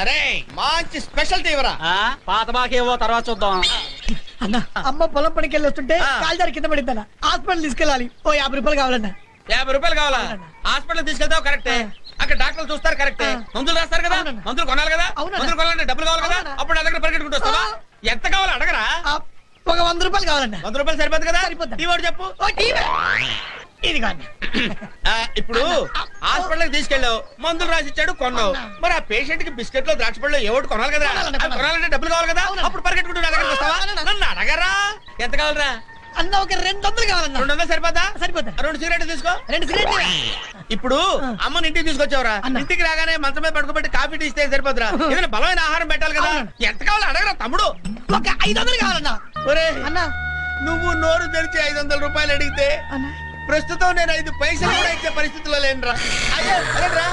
అరే మంచి స్పెషల్ తీవరా. పాత బాకేవో తర్వాత చూద్దాం. అన్న అమ్మ పొలం పనికి వెళ్ళి వస్తుంటే కాలుదారి కింద పడిందన్న. హాస్పిటల్ తీసుకెళ్ళాలి. ఓ 50 రూపాయలు కావాలన్నా. 50 రూపాయలు కావాలా? హాస్పిటల్ తీసుకెళ్తావు కరెక్టే, అక్కడ డాక్టర్లు చూస్తారు కరెక్టే, మందులు రాస్తారు కదా, మందులు కొనాలి కదా, మందులు కొనాలంటే డబ్బులు కావాలి కదా, అప్పుడు నా దగ్గర పరిగెట్టుకుంటూ వస్తావా? ఎంత కావాలో అడగరా? ఒక 100 రూపాయలు కావాలన్నా. 100 రూపాయలు సరిపోదు కదా? సరిపోద్ది. టీ వాడు చెప్పు. ఇది కాదు. ఇప్పుడు హాస్పిటల్ తీసుకెళ్ళావు, మందులు రాసి ఇచ్చాడు, కొన్నావు. మరి ఆ పేషెంట్ కి బిస్కెట్ లో ద్రాక్ష పళ్ళు ఏ ఒకటి కొనాలి కదా, కొనాలంటే డబ్బులు కావాలి కదా, అప్పుడు పరిగెట్టుకుంటూ నా దగ్గరికి వస్తావా? నన్ను అడగరా? ఎంత కావాలరా? అన్న ఒక 200 కావాలన్నా. 200 సరిపోతా? సరిపోతా. 2 సిగరెట్లు తీసుకో. 2 సిగరెట్లు. ఇప్పుడు అమ్మని ఇంటికి తీసుకొచ్చావురా, ఇంటికి రాగానే మంచం మీద పడుకోబెట్టి కాఫీ టీ ఇస్తే సరిపోతురా? ఏదైనా బలమైన ఆహారం పెట్టాలి కదా. ఎంత కావాలో అడగరా తమ్ముడు? ఒక 500 కావాలన్నా. ఒరే అన్న నువ్వు నోరు తెరిచి 500 రూపాయలు అడిగితే ప్రస్తుతం నేను 5 పైసలు కూడా ఇచ్చే పరిస్థితిలో లేనురా. అదేంట్రా